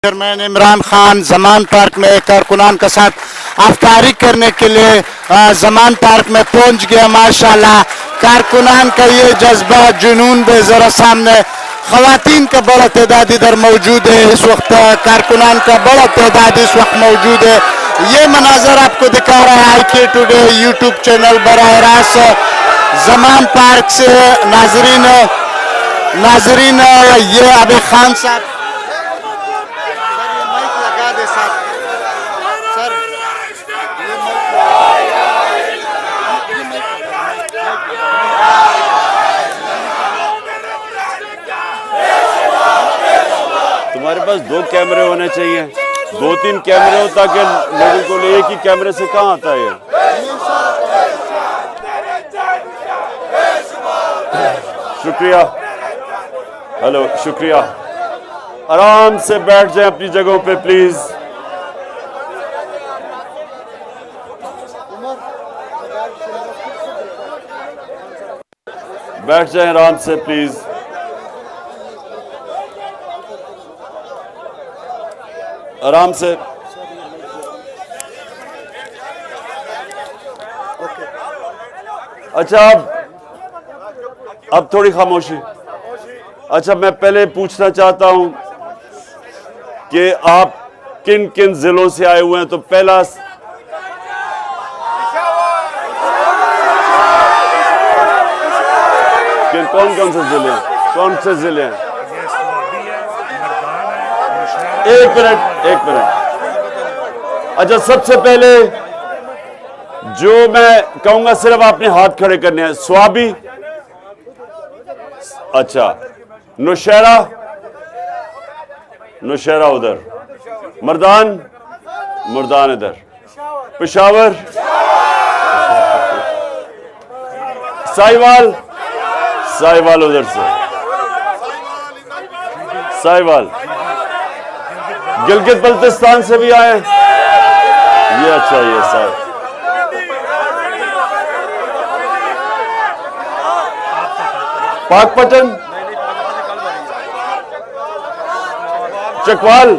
Chairman Imran Khan Zaman park में कारकुनान के साथ अफ्तारी करने के लिए जमान पार्क में पहुंच गया। माशाल्लाह कारकुनान का ये जज्बा जुनून भी जरा सामने, खवातीन का बड़ा तादाद इधर मौजूद है। इस वक्त कारकुनान का बड़ा तादाद इस वक्त मौजूद है। ये मनाजर आपको दिखा रहा है IK टुडे यूट्यूब चैनल बराह रास्त जमान पार्क से। नाजरीन ये अभी खान साहब तुम्हारे पास 2 कैमरे होने चाहिए, 2-3 कैमरे हो ताकि लोगों को एक ही कैमरे से कहाँ आता है। शुक्रिया, हेलो, शुक्रिया। आराम से बैठ जाएं अपनी जगहों पे प्लीज। बैठ जाएं आराम से प्लीज। आराम से। अच्छा अब थोड़ी खामोशी। अच्छा मैं पहले पूछना चाहता हूं कि आप किन किन जिलों से आए हुए हैं। तो पहला कौन कौन से जिले हैं, कौन से जिले हैं? एक मिनट। अच्छा सबसे पहले जो मैं कहूंगा सिर्फ आपने हाथ खड़े करने हैं। स्वाबी, अच्छा नौशहरा उधर, मर्दान इधर, पेशावर, साहिवाल उधर से, साहिवाल, गिलगित बल्तिस्तान से भी आए। ये अच्छा, ये साहब पाकपटन, चकवाल,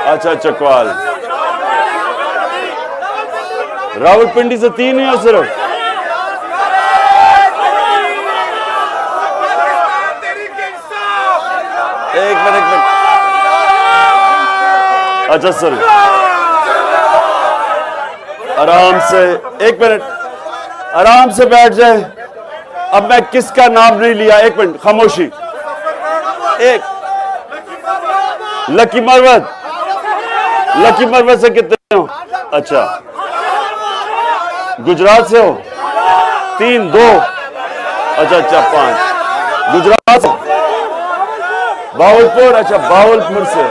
अच्छा चकवाल। रावलपिंडी से 3 ही हो सिर्फ। एक मिनट। अच्छा सर, आराम से, एक मिनट, आराम से बैठ जाए। अब मैं किसका नाम नहीं लिया, एक मिनट खामोशी। एक लकी मरवत से कितने हो? अच्छा गुजरात से हो? 3, 2, अच्छा 5। गुजरात से, बावलपुर, अच्छा बावलपुर से,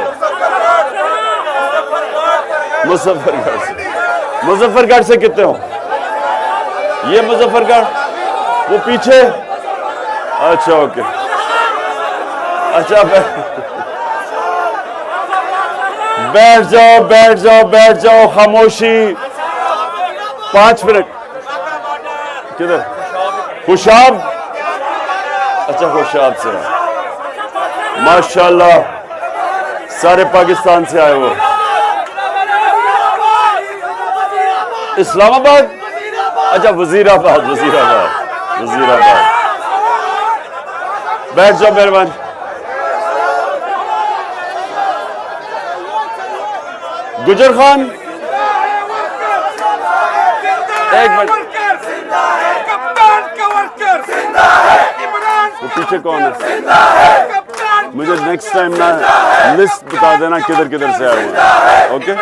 मुजफ्फरगढ़ से कितने हो? ये मुजफ्फरगढ़, वो पीछे, अच्छा ओके। अच्छा बैठ जाओ खामोशी। 5 मिनट। किधर? खुशाब, अच्छा खुशाब से, माशाल्लाह सारे पाकिस्तान से आए हो। इस्लामाबाद, अच्छा वजीराबाद। बैठ जाओ मेहरबान। गुजर खान, एक मिनट, वो पीछे कौन है? मुझे नेक्स्ट टाइम ना लिस्ट बता देना किधर से आए हुए। ओके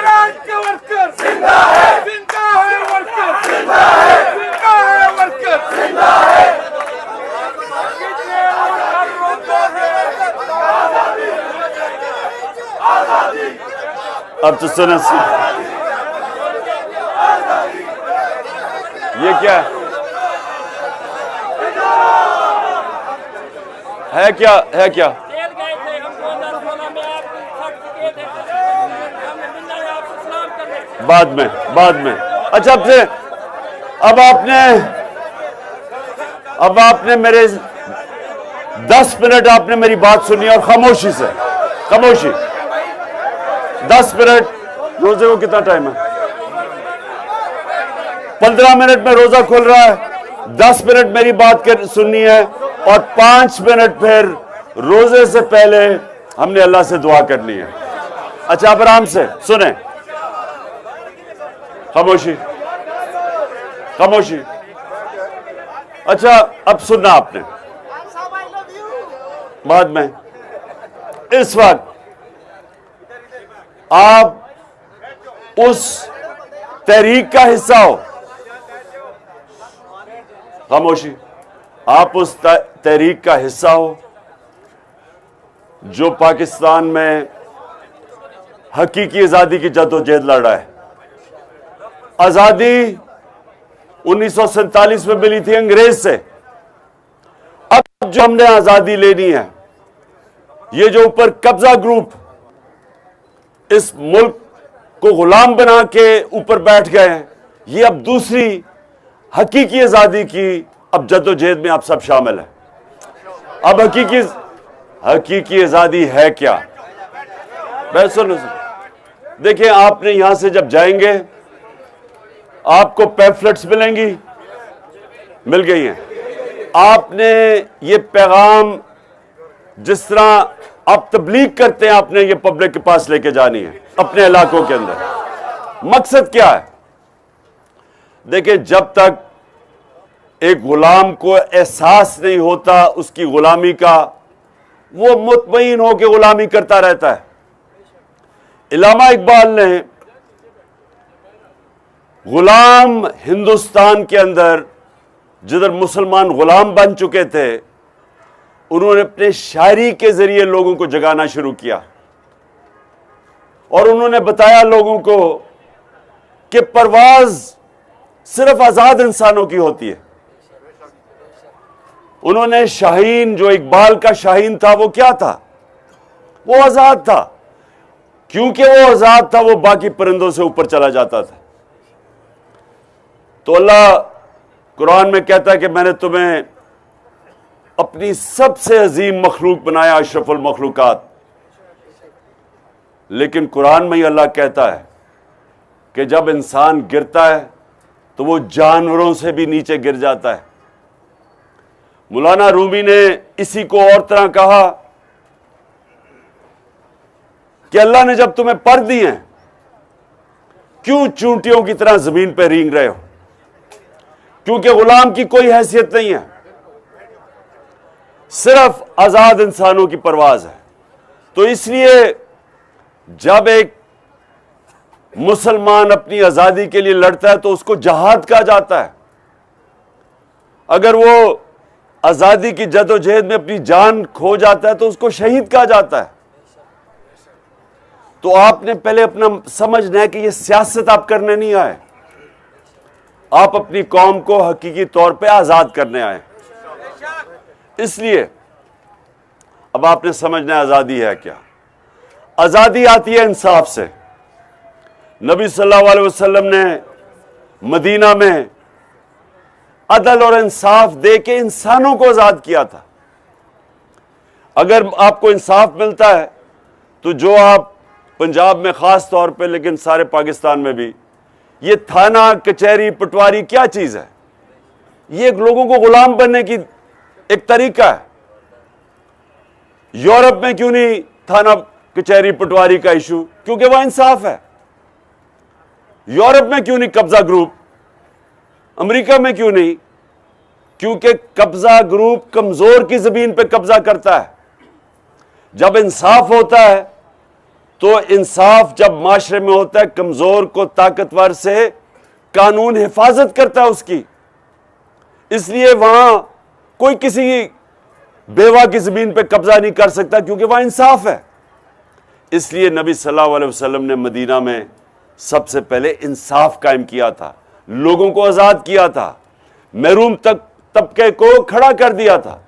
अब तो सुना, ये क्या है? क्या बाद में। अच्छा अब आपने मेरे 10 मिनट आपने मेरी बात सुनी और खामोशी। 10 मिनट, रोजे को कितना टाइम है? 15 मिनट में रोजा खुल रहा है, 10 मिनट मेरी बात सुननी है और 5 मिनट फिर रोजे से पहले हमने अल्लाह से दुआ करनी है। अच्छा, अब आराम से सुने, खामोशी खामोशी। अच्छा, अब सुनना आपने बाद में। इस वक्त आप उस तहरीक का हिस्सा हो, खामोशी, आप उस तहरीक का हिस्सा हो जो पाकिस्तान में हकीकी आजादी की जद्दोजहद लड़ रहा है। आजादी 1947 में मिली थी अंग्रेज से। अब जो हमने आजादी लेनी है, ये जो ऊपर कब्जा ग्रुप इस मुल्क को गुलाम बना के ऊपर बैठ गए हैं, ये अब दूसरी हकीकी आजादी की अब जद्दोजहद में आप सब शामिल हैं। अब हकीकी आजादी है क्या? बस सुनो, देखिए, आपने यहां से जब जाएंगे आपको पैम्फलेट्स मिलेंगी, मिल गई हैं। आपने ये पैगाम जिस तरह आप तबलीग करते हैं, आपने ये पब्लिक के पास लेके जानी है अपने इलाकों के अंदर। मकसद क्या है? देखिए, जब तक एक गुलाम को एहसास नहीं होता उसकी गुलामी का, वो मुतमईन होकर गुलामी करता रहता है। इल्लामा इकबाल ने गुलाम हिंदुस्तान के अंदर जिधर मुसलमान गुलाम बन चुके थे, उन्होंने अपने शायरी के जरिए लोगों को जगाना शुरू किया और उन्होंने बताया लोगों को कि परवाज सिर्फ आजाद इंसानों की होती है। उन्होंने शाहीन, जो इकबाल का शाहीन था, वो क्या था? वो आजाद था। क्योंकि वो आजाद था, वो बाकी परिंदों से ऊपर चला जाता था। तो अल्लाह कुरान में कहता है कि मैंने तुम्हें अपनी सबसे अजीम मखलूक बनाया, अशरफुल मखलूकात। लेकिन कुरान में ही अल्लाह कहता है कि जब इंसान गिरता है तो वो जानवरों से भी नीचे गिर जाता है। मौलाना रूमी ने इसी को और तरह कहा कि अल्लाह ने जब तुम्हें पर दिए हैं, क्यों चूंटियों की तरह जमीन पर रेंग रहे हो? क्योंकि गुलाम की कोई हैसियत नहीं है, सिर्फ आजाद इंसानों की परवाज है। तो इसलिए जब एक मुसलमान अपनी आजादी के लिए लड़ता है तो उसको जहाद कहा जाता है। अगर वो आजादी की जदोजहद में अपनी जान खो जाता है तो उसको शहीद कहा जाता है। तो आपने पहले अपना समझना है कि ये सियासत आप करने नहीं आए, आप अपनी कौम को हकीकी तौर पे आजाद करने आए। इसलिए अब आपने समझना है आजादी है क्या। आजादी आती है इंसाफ से। नबी सल्लल्लाहु अलैहि वसल्लम ने मदीना में अदल और इंसाफ दे के इंसानों को आजाद किया था। अगर आपको इंसाफ मिलता है तो जो आप पंजाब में खास तौर पे, लेकिन सारे पाकिस्तान में भी, ये थाना कचहरी पटवारी क्या चीज है? ये लोगों को गुलाम बनने की एक तरीका है। यूरोप में क्यों नहीं थाना कचहरी पटवारी का इशू? क्योंकि वह इंसाफ है। यूरोप में क्यों नहीं कब्जा ग्रुप? अमेरिका में क्यों नहीं? क्योंकि कब्जा ग्रुप कमजोर की जमीन पे कब्जा करता है। जब इंसाफ होता है तो इंसाफ जब माशरे में होता है, कमजोर को ताकतवर से कानून हिफाजत करता है उसकी। इसलिए वहां कोई किसी बेवा की जमीन पे कब्जा नहीं कर सकता, क्योंकि वहां इंसाफ है। इसलिए नबी सल्लल्लाहु अलैहि वसल्लम ने मदीना में सबसे पहले इंसाफ कायम किया था, लोगों को आजाद किया था, महरूम तबके को खड़ा कर दिया था।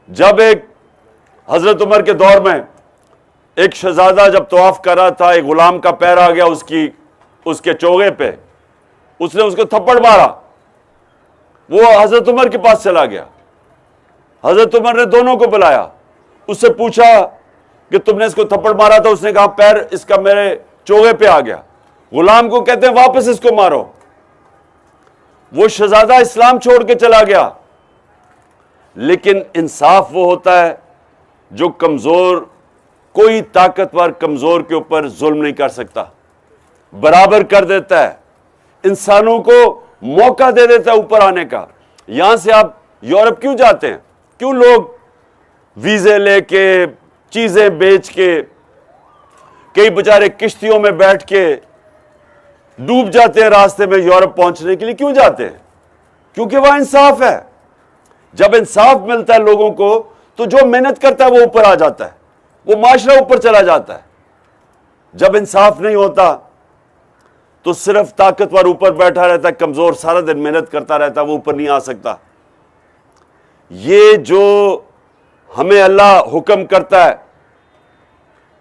जब एक हजरत उमर के दौर में एक शहजादा जब तवाफ कर रहा था, एक गुलाम का पैर आ गया उसके चोगे पे, उसने उसको थप्पड़ मारा। वो हजरत उमर के पास चला गया। हजरत उमर ने दोनों को बुलाया, उससे पूछा कि तुमने इसको थप्पड़ मारा था, उसने कहा पैर इसका मेरे चोगे पे आ गया। गुलाम को कहते हैं वापस इसको मारो। वो शहजादा इस्लाम छोड़ के चला गया। लेकिन इंसाफ वो होता है जो कमजोर, कोई ताकतवर कमजोर के ऊपर जुल्म नहीं कर सकता, बराबर कर देता है, इंसानों को मौका दे देता है ऊपर आने का। यहां से आप यूरोप क्यों जाते हैं? क्यों लोग वीजे लेके, चीजें बेच के, कई बेचारे किश्तियों में बैठ के डूब जाते हैं रास्ते में यूरोप पहुंचने के लिए? क्यों जाते हैं? क्योंकि वहां इंसाफ है। जब इंसाफ मिलता है लोगों को, तो जो मेहनत करता है वो ऊपर आ जाता है, वो माशरा ऊपर चला जाता है। जब इंसाफ नहीं होता तो सिर्फ ताकतवर ऊपर बैठा रहता है, कमजोर सारा दिन मेहनत करता रहता है, वो ऊपर नहीं आ सकता। ये जो हमें अल्लाह हुक्म करता है,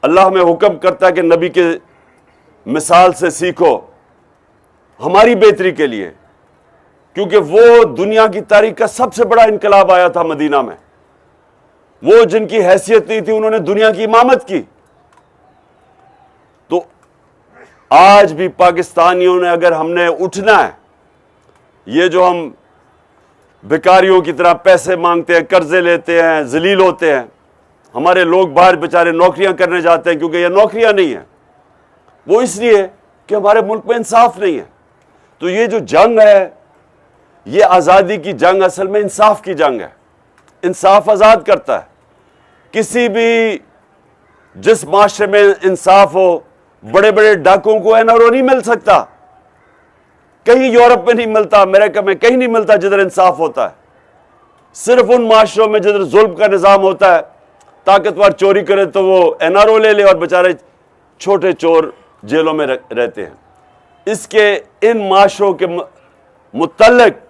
अल्लाह हमें हुक्म करता है कि नबी के मिसाल से सीखो, हमारी बेहतरी के लिए, क्योंकि वो दुनिया की तारीख का सबसे बड़ा इनकलाब आया था मदीना में। वो जिनकी हैसियत नहीं थी, उन्होंने दुनिया की इमामत की। तो आज भी पाकिस्तानियों ने, अगर हमने उठना है, ये जो हम भिखारियों की तरह पैसे मांगते हैं, कर्जे लेते हैं, जलील होते हैं, हमारे लोग बाहर बेचारे नौकरियां करने जाते हैं, क्योंकि ये नौकरियां नहीं है, वो इसलिए कि हमारे मुल्क में इंसाफ नहीं है। तो ये जो जंग है, ये आज़ादी की जंग असल में इंसाफ की जंग है। इंसाफ आज़ाद करता है। किसी भी, जिस माशरे में इंसाफ हो, बड़े बड़े डाकुओं को एनआरओ नहीं मिल सकता। कहीं यूरोप में नहीं मिलता, अमेरिका में कहीं नहीं मिलता जिधर इंसाफ होता है। सिर्फ उन माशरों में जिधर जुल्म का निज़ाम होता है, ताकतवर चोरी करे तो वो एनआरओ ले ले और बेचारे छोटे चोर जेलों में रहते हैं। इसके इन माशरों के मुतल्लिक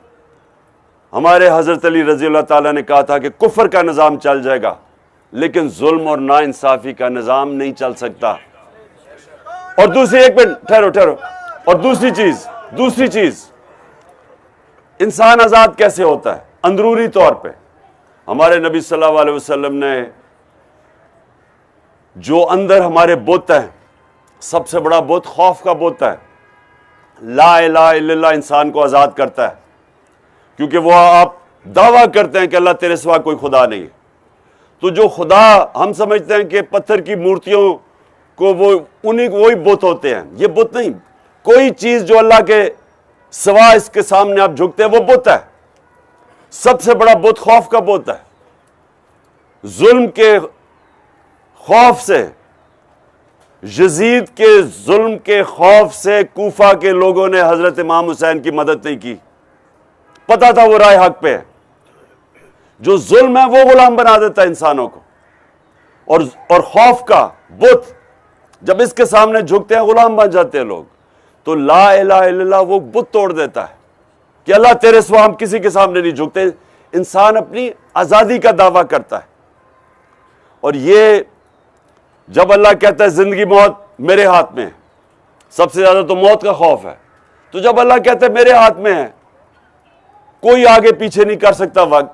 हमारे हजरत अली रजी अल्लाह ताला ने कहा था कि कुफर का निज़ाम चल जाएगा, लेकिन जुल्म और नाइंसाफी का निज़ाम नहीं चल सकता। और दूसरी, एक मिनट ठहरो, और दूसरी चीज, इंसान आजाद कैसे होता है? अंदरूनी तौर पे हमारे नबी सल्लल्लाहु अलैहि वसल्लम ने, जो अंदर हमारे बुत है, सबसे बड़ा बुत खौफ का बुत है। ला इलाहा इल्लल्लाह इंसान को आजाद करता है, क्योंकि वो आप दावा करते हैं कि अल्लाह तेरे सिवा कोई खुदा नहीं है। तो जो खुदा हम समझते हैं कि पत्थर की मूर्तियों को, वो उन्हीं वही बुत होते हैं। ये बुत नहीं, कोई चीज जो अल्लाह के सिवा इसके सामने आप झुकते हैं, वो बुत है। सबसे बड़ा बुत खौफ का बुत है। जुल्म के खौफ से, यजीद के जुल्म के खौफ से कूफा के लोगों ने हजरत इमाम हुसैन की मदद नहीं की। पता था वो राय हक पे है। जो जुल्म है वो गुलाम बना देता है इंसानों को, और खौफ का बुत जब इसके सामने झुकते हैं, गुलाम बन जाते हैं लोग। तो ला इलाहा इल्लल्लाह वो बुत तोड़ देता है कि अल्लाह तेरे सिवा हम किसी के सामने नहीं झुकते। इंसान अपनी आजादी का दावा करता है। और ये जब अल्लाह कहता है जिंदगी मौत मेरे हाथ में है, सबसे ज्यादा तो मौत का खौफ है, तो जब अल्लाह कहता है मेरे हाथ में है, कोई आगे पीछे नहीं कर सकता वक्त,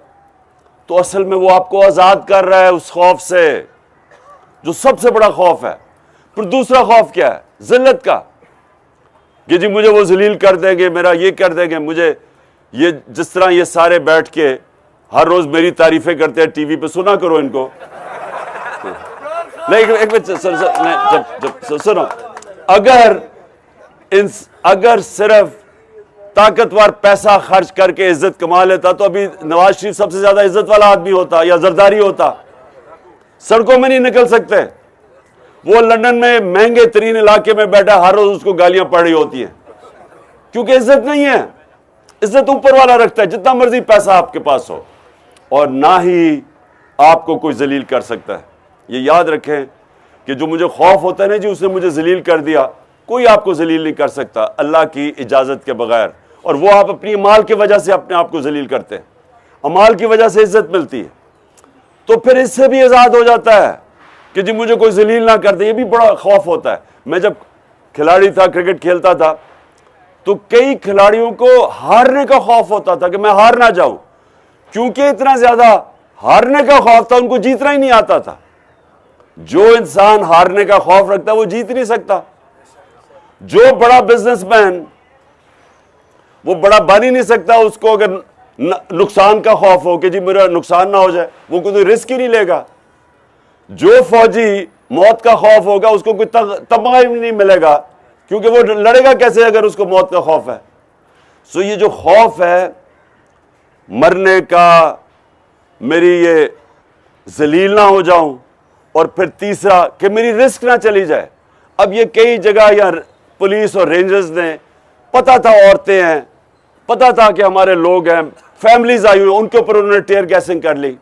तो असल में वो आपको आजाद कर रहा है उस खौफ से, जो सबसे बड़ा खौफ है। फिर दूसरा खौफ क्या है? जिल्लत का, कि जी मुझे वो जलील कर देंगे, मेरा ये कर देंगे, मुझे ये, जिस तरह ये सारे बैठ के हर रोज मेरी तारीफें करते हैं टीवी पे, सुना करो इनको। नहीं, एक मिनट सुनो, अगर सिर्फ ताकतवर पैसा खर्च करके इज्जत कमा लेता तो अभी नवाज शरीफ सबसे ज्यादा इज्जत वाला आदमी होता या जरदारी होता। सड़कों में नहीं निकल सकते। वो लंदन में महंगे तरीन इलाके में बैठा, हर रोज उसको गालियां पड़ रही होती हैं, क्योंकि इज्जत नहीं है। इज्जत ऊपर वाला रखता है, जितना मर्जी पैसा आपके पास हो, और ना ही आपको कोई जलील कर सकता है। ये याद रखें कि जो मुझे खौफ होता है ना जी, उसने मुझे जलील कर दिया, कोई आपको जलील नहीं कर सकता अल्लाह की इजाजत के बगैर। और वो आप अपनी अमाल की वजह से अपने आप को जलील करते हैं, अमाल की वजह से इज्जत मिलती है। तो फिर इससे भी आजाद हो जाता है कि जी मुझे कोई जलील ना कर दे। ये भी बड़ा खौफ होता है। मैं जब खिलाड़ी था, क्रिकेट खेलता था, तो कई खिलाड़ियों को हारने का खौफ होता था कि मैं हार ना जाऊं, क्योंकि इतना ज्यादा हारने का खौफ था, उनको जीतना ही नहीं आता था। जो इंसान हारने का खौफ रखता है वो जीत नहीं सकता। जो बड़ा बिजनेसमैन वो बड़ा बन ही नहीं सकता, उसको अगर नुकसान का खौफ हो कि जी मेरा नुकसान ना हो जाए, वो कोई रिस्क ही नहीं लेगा। जो फौजी मौत का खौफ होगा उसको कोई तमगा ही नहीं मिलेगा, क्योंकि वो लड़ेगा कैसे अगर उसको मौत का खौफ है। सो ये जो खौफ है मरने का, मेरी ये जलील ना हो जाऊं, और फिर तीसरा कि मेरी रिस्क ना चली जाए। अब ये कई जगह या पुलिस और रेंजर्स ने, पता था औरतें हैं, पता था कि हमारे लोग हैं, फैमिलीज आई हुई, उनके ऊपर उन्होंने टेयर गैसिंग कर ली।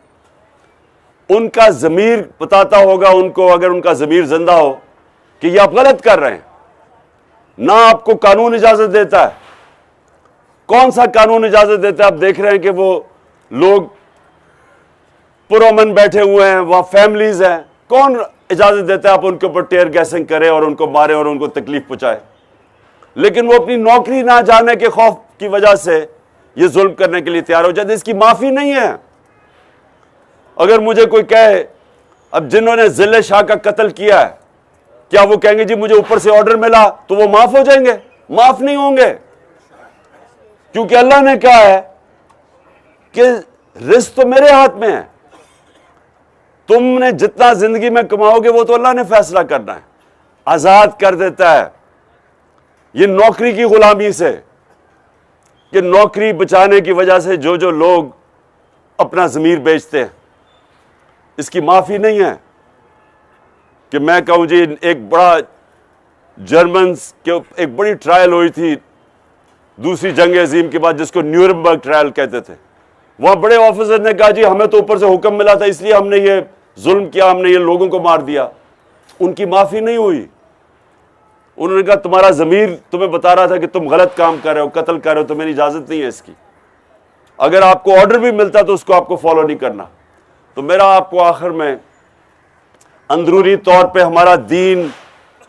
उनका ज़मीर बताता होगा उनको, अगर उनका ज़मीर जिंदा हो, कि ये आप गलत कर रहे हैं। ना आपको कानून इजाजत देता है। कौन सा कानून इजाजत देता है? आप देख रहे हैं कि वो लोग पुरअमन बैठे हुए हैं, वहां फैमिलीज हैं, कौन इजाजत देता है आप उनके ऊपर टेयर गैसिंग करें और उनको मारें और उनको तकलीफ पहुंचाए? लेकिन वो अपनी नौकरी ना जाने के खौफ की वजह से ये जुल्म करने के लिए तैयार हो जाते। इसकी माफी नहीं है। अगर मुझे कोई कहे, अब जिन्होंने जिले शाह का कत्ल किया है, क्या वो कहेंगे जी मुझे ऊपर से ऑर्डर मिला, तो वो माफ हो जाएंगे? माफ नहीं होंगे, क्योंकि अल्लाह ने कहा है कि रिस्क तो मेरे हाथ में है। तुमने जितना जिंदगी में कमाओगे वो तो अल्लाह ने फैसला करना है। आजाद कर देता है ये नौकरी की गुलामी से, कि नौकरी बचाने की वजह से जो जो लोग अपना ज़मीर बेचते हैं, इसकी माफी नहीं है। कि मैं कहूं जी, एक बड़ा जर्मन्स के एक बड़ी ट्रायल हुई थी दूसरी जंग अजीम के बाद, जिसको न्यूरमबर्ग ट्रायल कहते थे। वहां बड़े ऑफिसर ने कहा जी हमें तो ऊपर से हुक्म मिला था, इसलिए हमने ये जुल्म किया, हमने ये लोगों को मार दिया। उनकी माफी नहीं हुई। उन्होंने कहा तुम्हारा ज़मीर तुम्हें बता रहा था कि तुम गलत काम कर रहे हो, कत्ल कर रहे हो, तो मेरी इजाजत नहीं है इसकी। अगर आपको ऑर्डर भी मिलता तो उसको आपको फॉलो नहीं करना। तो मेरा आपको आखिर में, अंदरूनी तौर पे हमारा दीन,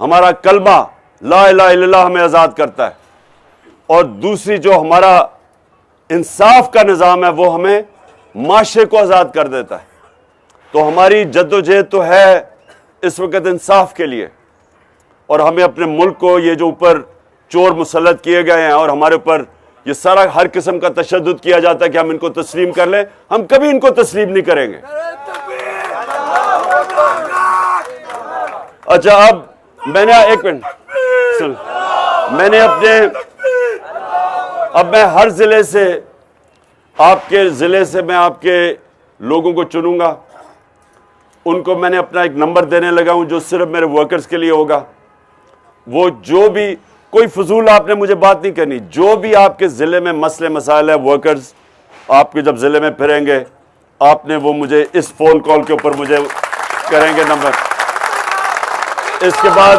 हमारा कलमा ला इलाहा इल्लल्लाह हमें आज़ाद करता है, और दूसरी जो हमारा इंसाफ का निज़ाम है वो हमें माशरे को आज़ाद कर देता है। तो हमारी जद्दोजहद तो है इस वक्त इंसाफ के लिए, और हमें अपने मुल्क को, ये जो ऊपर चोर मुसल्लत किए गए हैं और हमारे ऊपर ये सारा हर किस्म का तशद्दुद किया जाता है कि हम इनको तस्लीम कर लें, हम कभी इनको तस्लीम नहीं करेंगे। अच्छा, अब मैंने, एक मिनट सुन, मैंने अपने, अब मैं हर जिले से, आपके जिले से मैं आपके लोगों को चुनूंगा, उनको मैंने अपना एक नंबर देने लगा हूं जो सिर्फ मेरे वर्कर्स के लिए होगा। वो जो भी, कोई फजूल आपने मुझे बात नहीं करनी, जो भी आपके ज़िले में मसले मसाइल है, वर्कर्स आपके जब ज़िले में फिरेंगे, आपने वो मुझे इस फ़ोन कॉल के ऊपर मुझे करेंगे नंबर। इसके बाद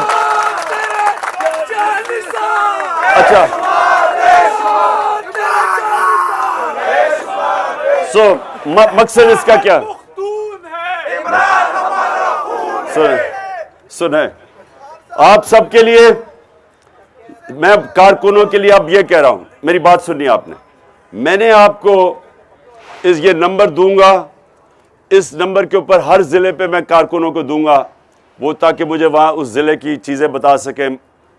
अच्छा, मकसद इसका क्या? सुने, आप सबके लिए, मैं कारकुनों के लिए अब ये कह रहा हूं, मेरी बात सुनिए आपने। मैंने आपको ये नंबर दूंगा, इस नंबर के ऊपर हर जिले पे मैं कारकुनों को दूंगा, वो ताकि मुझे वहां उस जिले की चीजें बता सकें,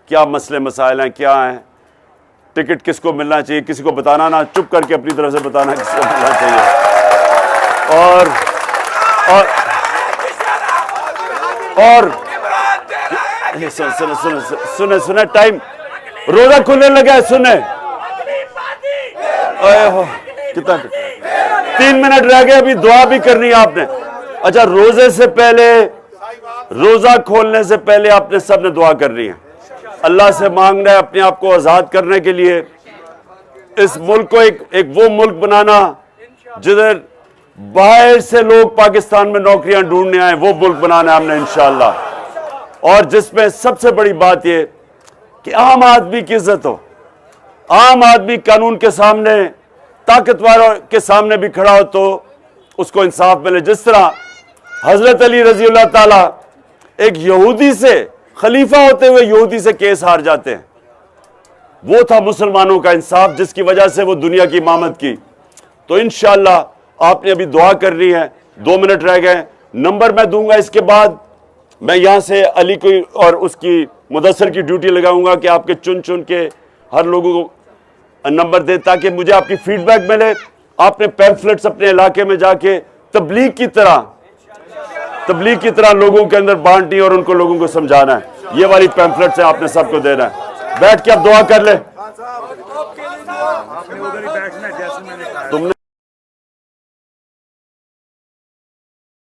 क्या मसले मसाइल हैं, क्या हैं, टिकट किसको मिलना चाहिए, किसी को बताना ना, चुप करके अपनी तरफ से बताना किसको मिलना चाहिए। और सुने, टाइम रोजा खुलने लगा है, सुने, कितना 3 मिनट रह गए, अभी दुआ भी करनी है आपने। अच्छा, रोजे से पहले, रोजा खोलने से पहले आपने सबने दुआ करनी है, अल्लाह से मांगना है अपने आप को आजाद करने के लिए, इस मुल्क को एक वो मुल्क बनाना जिधर बाहर से लोग पाकिस्तान में नौकरियां ढूंढने आए, वो मुल्क बनाना है हमने इंशाअल्लाह। और जिसमें सबसे बड़ी बात यह कि आम आदमी की इज्जत हो, आम आदमी कानून के सामने, ताकतवरों के सामने भी खड़ा हो तो उसको इंसाफ मिले। जिस तरह हजरत अली रजी अल्लाह ताला एक यहूदी से, खलीफा होते हुए यहूदी से केस हार जाते हैं, वो था मुसलमानों का इंसाफ, जिसकी वजह से वो दुनिया की इमामत की। तो इंशाअल्लाह आपने अभी दुआ करनी है, 2 मिनट रह गए, नंबर मैं दूंगा, इसके बाद मैं यहां से अली को और उसकी मुदस्सर की ड्यूटी लगाऊंगा कि आपके चुन चुन के हर लोगों को नंबर दे, ताकि मुझे आपकी फीडबैक मिले। आपने पैम्फलेट्स अपने इलाके में जाके तबलीग की तरह लोगों के अंदर बांटनी और उनको लोगों को समझाना है। ये वाली पैम्फलेट्स है, आपने सबको देना है। बैठ के आप दुआ कर ले। तुमने